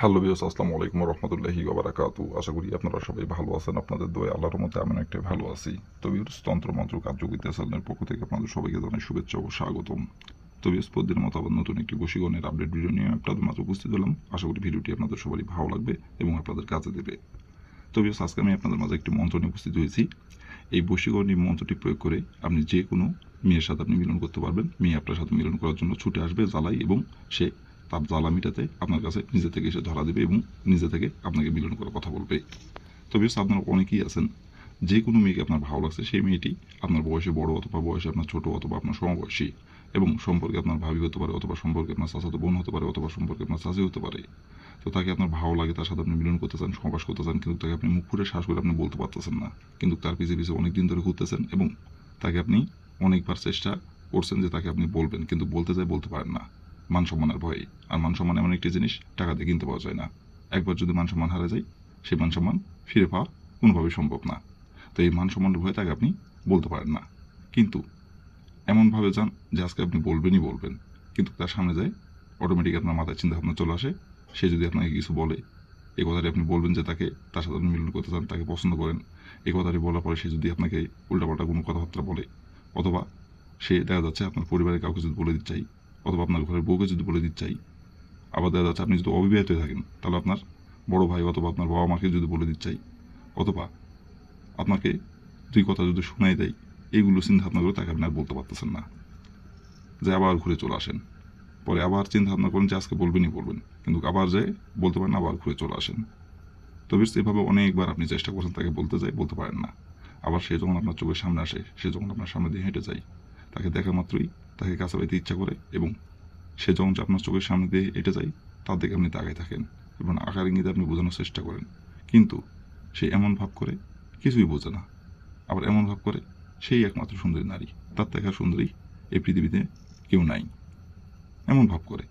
Hello viewers, আসসালামু আলাইকুম ওয়া রাহমাতুল্লাহি ওয়া বারাকাতুহু। আশা করি আপনারা সবাই ভালো আছেন। আপনাদের দোয়ায় আল্লাহর রহমতে আমি অনেকটাই ভালো আছি। তো ভিউয়ার্স, তন্ত্র মন্ত্র কার্যবিদ্যা চ্যানেলের পক্ষ থেকে আপনাদের সবাইকে জানাই শুভেচ্ছা ও স্বাগতম। তো ভিউয়ার্স, প্রতিদিনের মতো আবার নতুন একটি বশীকরণের আপডেট ভিডিও নিয়ে আপনাদের মাঝে উপস্থিত হলাম। আশা করি ভিডিওটি আপনাদের সবারই ভালো লাগবে এবং আপনাদের কাজে দেবে। তো ভিউয়ার্স, আজকে আমি আপনাদের মাঝে একটি মন্ত্র নিয়ে উপস্থিত হয়েছি। এই বশীকরণী মন্ত্রটি প্রয়োগ করে আপনি যে কোনো মেয়ের সাথে আপনি মিলন করতে পারবেন। মেয়ে আপনার সাথে মিলন করার জন্য ছুটে আসবে জ্বালাই, এবং সে তার জ্বালা মিটাতে আপনার কাছে নিজে থেকে এসে ধরা দেবে এবং নিজে থেকে আপনাকে মিলন করার কথা বলবে। তো বেশ, আপনারা অনেকেই আছেন, যে কোনো মেয়েকে আপনার ভালো লাগছে, সেই মেয়েটি আপনার বয়সে বড় অথবা বয়সে আপনার ছোট অথবা আপনার সমবয়সী, এবং সম্পর্কে আপনার ভাবি হতে পারে, অথবা সম্পর্কে আপনার চাচাতো বোন হতে পারে, অথবা সম্পর্কে আপনার চাচি হতে পারে। তো তাকে আপনার ভালো লাগে, তার সাথে আপনি মিলন করতে চান, সহবাস করতে চান, কিন্তু তাকে আপনি মুখ ফুটে শ্বাস করে আপনি বলতে পারতেছেন না। কিন্তু তার পিছিয়ে পিছিয়ে অনেক দিন ধরে ঘুরতেছেন এবং তাকে আপনি অনেকবার চেষ্টা করছেন যে তাকে আপনি বলবেন, কিন্তু বলতে যায় বলতে পারেন না, মান সম্মানের ভয়ে। আর মান সম্মান এমন একটি জিনিস, টাকা দিয়ে কিনতে পাওয়া যায় না। একবার যদি মান সম্মান হারা যায়, সেই মান সম্মান ফিরে পাওয়া কোনোভাবেই সম্ভব না। তো এই মান সম্মানের ভয়ে তাকে আপনি বলতে পারেন না। কিন্তু এমনভাবে যান যে আজকে আপনি বলবেনই বলবেন, কিন্তু তার সামনে যায় অটোমেটিক আপনার মাথায় চিন্তা ভাবনা চলে আসে। সে যদি আপনাকে কিছু বলে, এই কথাটি আপনি বলবেন যে তার সাথে আপনি মিলন করতে চান, তাকে পছন্দ করেন। এই কথাটি বলার পরে সে যদি আপনাকে উল্টাপাল্টা কোনো কথাবার্তা বলে, অথবা সে দেখা যাচ্ছে আপনার পরিবারের কাউকে যদি বলে দিতে চাই, অথবা আপনার ঘরের বউকে যদি বলে দিতে চাই, আবার দেখা যাচ্ছে আপনি যদি অবিবাহিত হয়ে থাকেন তাহলে আপনার বড় ভাই অথবা আপনার বাবা মাকে যদি বলে দিতে চাই, অথবা আপনাকে দুই কথা যদি শোনাই দেয়, এইগুলো চিন্তা ভাবনা করে তাকে আপনি আর বলতে পারতেছেন না, যে আবার ঘুরে চলে আসেন। পরে আবার চিন্তা ভাবনা করেন যে আজকে বলবেনই বলবেন, কিন্তু আবার যে বলতে পারেন, আবার ঘুরে চলে আসেন। তবে এভাবে অনেকবার আপনি চেষ্টা করছেন তাকে বলতে যাই, বলতে পারেন না। আবার সে যখন আপনার চোখের সামনে আসে, সে যখন আপনার সামনে দিয়ে হেঁটে যায়, তাকে দেখা মাত্রই তাকে কাছে পাইতে ইচ্ছা করে, এবং সে যখন আপনার চোখের সামনে দিয়ে হেঁটে যায়, তার দিকে আপনি তাকাই থাকেন এবং আকার ইঙ্গিতে আপনি বোঝানোর চেষ্টা করেন, কিন্তু সে এমন ভাব করে কিছুই বোঝে না। আবার এমন ভাব করে সেই একমাত্র সুন্দরী নারী, তার দেখা সুন্দরী এই পৃথিবীতে কেউ নাই, এমন ভাব করে।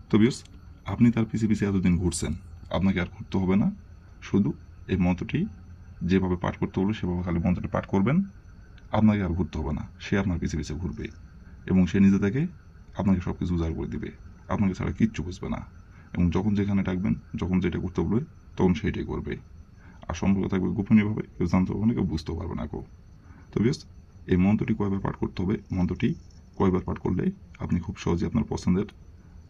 তো বিয়স, আপনি তার পিছিয়ে পিছিয়ে এতদিন ঘুরছেন, আপনাকে আর ঘুরতে হবে না। শুধু এই মন্ত্রটি যেভাবে পাঠ করতে বলবে সেভাবে খালি মন্ত্রটি পাঠ করবেন। আপনাকে আর ঘুরতে হবে না, সে আপনার পিছিয়ে পিছিয়ে ঘুরবে এবং সে নিজে থেকে আপনাকে সব কিছু উজাড় করে দিবে। আপনাকে ছাড়া কিচ্ছু বুঝবে না, এবং যখন যেখানে ডাকবেন, যখন যেটা করতে বলবে, তখন সেইটাই করবে। আর সম্পর্ক থাকবে গোপনীয়ভাবে, কেউ জানতে পারবে না, কেউ বুঝতেও পারবে না কেউ। তো বেশ, এই মন্ত্রটি কয়বার পাঠ করতে হবে, মন্ত্রটি কয়বার পাঠ করলে আপনি খুব সহজে আপনার পছন্দের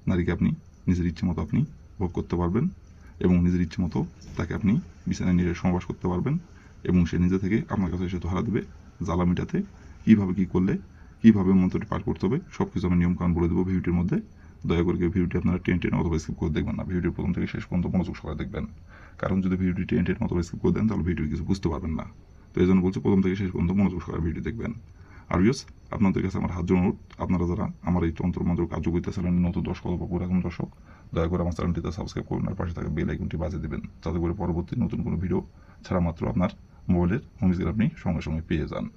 নারীকে আপনি নিজের ইচ্ছে মতো আপনি ভোগ করতে পারবেন, এবং নিজের ইচ্ছে মতো তাকে আপনি বিছানায় নিয়ে সমাবাস করতে পারবেন, এবং সে নিজে থেকে আপনার কাছে এসে ধরা দেবে জ্বালা মিটাতে। কীভাবে কী করলে কীভাবে মন্ত্রটি পাঠ করতে হবে সব কিছু আমি নিয়মকানুন বলে দেবো ভিডিওটির মধ্যে। দয়া করে কেউ ভিডিওটি আপনারা টেনে অথবা স্কিপ করে দেখবেন না, ভিডিওর প্রথম থেকে শেষ পর্যন্ত মনোযোগ সহকারে দেখবেন। কারণ যদি ভিডিওটি টেনে অথবা স্কিপ করে দেন তাহলে ভিডিও কিছু বুঝতে পারবেন না। তো এই জন্য বলছি, প্রথম থেকে শেষ পর্যন্ত মনোযোগ সহকারে ভিডিও দেখবেন। আর ভিউয়ার্স, আপনাদের কাছে আমার হাত জোড় অনুরোধ, আপনারা যারা আমার এই তন্ত্রমন্ত্র কার্যকরিতা চ্যানেলের নতুন দর্শক অথবা পুরাতন দর্শক, দয়া করে আমার চ্যানেলটিতে সাবস্ক্রাইব করুন আর পাশে থাকা বেল আইকনটি বাজিয়ে দেবেন, যাতে করে পরবর্তী নতুন কোনো ভিডিও ছাড়া মাত্র আপনার মোবাইলের হোম স্ক্রিনে আপনি সঙ্গে সঙ্গে পেয়ে যান।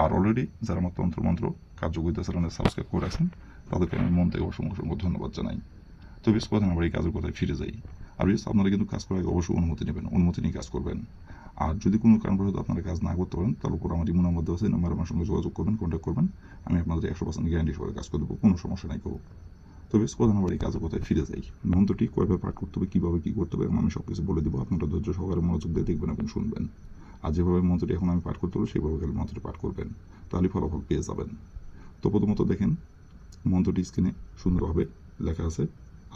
আর অলরেডি যারা আমার তন্ত্রমন্ত্র কার্যকরিতা চ্যানেলে সাবস্ক্রাইব করে রাখছেন, তাদেরকে আমি মন থেকে অসংখ্য অসংখ্য ধন্যবাদ জানাই। তো বেশ, কথা আবার এই কাজের কথায় ফিরে যাই। আর বেশ, আপনারা কিন্তু কাজ করার আগে অবশ্যই অনুমতি নেবেন, অনুমতি নিয়ে কাজ করবেন। আর যদি কোনো কারণবশত আপনারা কাজ না করতে পারেন, তার উপর আমার ইমো নাম্বার দেওয়া আছে, নাম্বারে আমার সঙ্গে যোগাযোগ করবেন, কন্ট্যাক্ট করবেন। আমি আপনাদের 100% গ্যারান্টি সহকারে কাজ করে দেবো, কোনো সমস্যা নাই কেউ। তো বেশ, কথা আবার এই কাজের কথায় ফিরে যাই। মন্ত্রটি কয়ভাবে পাঠ করতে হবে, কীভাবে কী করতে হবে, আমি সব কিছু বলে দেবো। আপনারা ধৈর্য সহকারে মনোযোগ দিয়ে দেখবেন এবং শুনবেন। আর যেভাবে মন্ত্রটি এখন আমি পাঠ করতে হবে সেভাবে খালি মন্ত্রটি পাঠ করবেন, তাহলে ফলাফল পেয়ে যাবেন। তো প্রথমত দেখেন, মন্ত্রটি স্ক্রিনে সুন্দরভাবে লেখা আছে।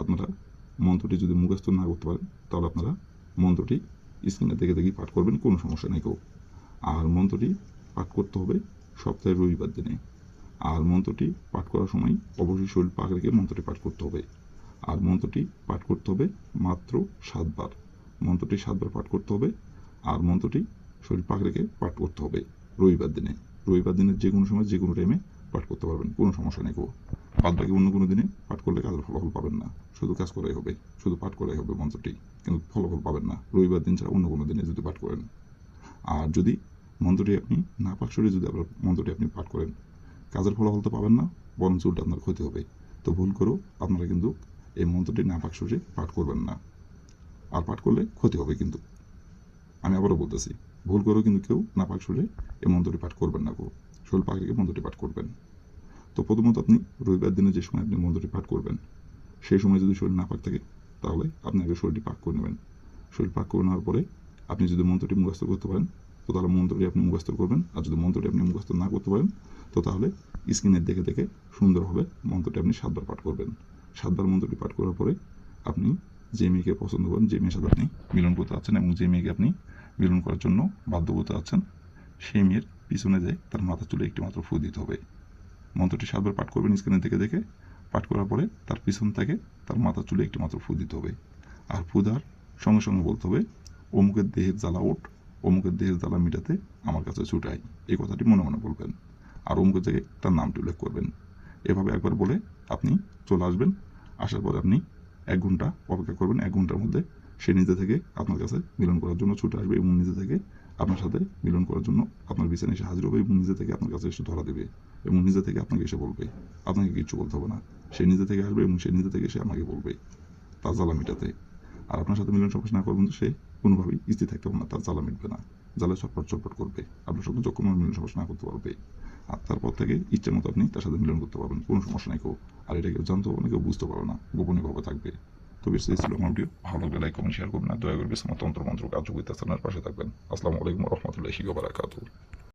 আপনারা মন্ত্রটি যদি মুখস্থ না করতে পারেন, তাহলে আপনারা মন্ত্রটি স্ক্রিনে দেখে দেখেই পাঠ করবেন, কোনো সমস্যা নেই কেউ। আর মন্ত্রটি পাঠ করতে হবে সপ্তাহের রবিবার দিনে। আর মন্ত্রটি পাঠ করার সময় অবশ্যই শরীর পাক রেখে মন্ত্রটি পাঠ করতে হবে। আর মন্ত্রটি পাঠ করতে হবে মাত্র 7 বার। মন্ত্রটি 7 বার পাঠ করতে হবে। আর মন্ত্রটি শরীর পাক রেখে পাঠ করতে হবে রবিবার দিনে। রবিবার দিনের যে কোনো সময়, যে কোনো টাইমে পাঠ করতে পারবেন, কোনো সমস্যা নেই কেউ। বাদ বাকি অন্য কোনো দিনে পাঠ করলে কাজের ফলাফল পাবেন না। শুধু কাজ করাই হবে, শুধু পাঠ করাই হবে মন্ত্রটি, কিন্তু ফলাফল পাবেন না রবিবার দিন ছাড়া অন্য কোনো দিনে যদি পাঠ করেন। আর যদি মন্ত্রটি আপনি না পাক সুরে যদি আপনার মন্ত্রটি আপনি পাঠ করেন, কাজের ফলাফল তো পাবেন না, বরঞ্চ উল্টা আপনার ক্ষতি হবে। তো ভুল করেও আপনারা কিন্তু এই মন্ত্রটি না পাক সুরে পাঠ করবেন না, আর পাঠ করলে ক্ষতি হবে কিন্তু। আমি আবারও বলতেছি, ভুল করেও কিন্তু কেউ না পাক সুরে এই মন্ত্রটি পাঠ করবেন না, কেউ শরীর পাক রেখে মন্ত্রটি পাঠ করবেন। তো প্রথমত আপনি রবিবার দিনে যে সময় আপনি মন্ত্রটি পাঠ করবেন, সেই সময় যদি শরীর না পাক থাকে, তাহলে আপনি আগে শরীরটি পাক করে নেবেন। শরীর পাক করে নেওয়ার পরে আপনি যদি মন্ত্রটি মুখস্থ করতে পারেন তো তাহলে মন্ত্রটি আপনি মুখস্থ করবেন, আর যদি মন্ত্রটি আপনি মুখস্থ না করতে পারেন তো তাহলে স্ক্রিনের দেখে দেখে সুন্দরভাবে মন্ত্রটি আপনি 7 বার পাঠ করবেন। 7 বার মন্ত্রটি পাঠ করার পরে আপনি যে মেয়েকে পছন্দ করেন, যে মেয়ের সাথে আপনি মিলন করতে আছেন এবং যে মেয়েকে আপনি মিলন করার জন্য বাধ্য করতে আছেন, সেই মেয়ের পিছনে যেয়ে তার মাথার চুলে একটি মাত্র ফু দিতে হবে। মন্ত্রটি 7 বার পাঠ করবেন স্ক্রিনের দেখে দেখে। পাঠ করার পরে তার পিছন থেকে তার মাথার চুলে একটি মাত্র ফু দিতে হবে। আর ফু দেওয়ার সঙ্গে সঙ্গে বলতে হবে, অমুকের দেহের জ্বালা ওঠ, অমুকের দেহের জ্বালা মিটাতে আমার কাছে ছুটাই। এই কথাটি মনে মনে বলবেন। আর অমুকের জায়গায় তার নামটি উল্লেখ করবেন। এভাবে একবার বলে আপনি চলে আসবেন। আসার পরে আপনি 1 ঘন্টা অপেক্ষা করবেন। 1 ঘন্টার মধ্যে সে নিজে থেকে আপনার কাছে মিলন করার জন্য ছুটে আসবে এবং নিজে থেকে আপনার সাথে মিলন করার জন্য আপনার বিছানায় এসে হাজির হবে এবং নিজে থেকে আপনার কাছে এসে ধরা দেবে এবং নিজে থেকে আপনাকে এসে বলবে। আপনাকে কিছু বলতে হবে না, সে নিজে থেকে আসবে এবং সে নিজে থেকে এসে আমাকে বলবে তার জ্বালা মিটাতে। আর আপনার সাথে মিলন সম্পর্ক না করবেন তো সে কোনোভাবেই স্থির থাকতে পারবে না, তার জ্বালা মিটবে না, জ্বালা ছটফট ছটফট করবে, আপনার সাথে যখন মিলন সম্পর্ক না করতে পারবে। আর তারপর থেকে ইচ্ছা মতো আপনি তার সাথে মিলন করতে পারবেন, কোনো সমস্যা নেই। আর এটা কেউ জানতে পারবে না, কেউ বুঝতে পারবে না, গোপনীয়ভাবে থাকবে। তো বেশ এই ছিল আমার ভিডিও। ভালো লাগলে লাইক কমেন্ট শেয়ার করবেন, আর দয়া করে বেশ আমার তন্ত্র মন্ত্র কার্যকরিতা চ্যানেলের পাশে থাকবেন। আসসালামু আলাইকুম রহমতুল্লাহি ওয়া বারাকাতুহু।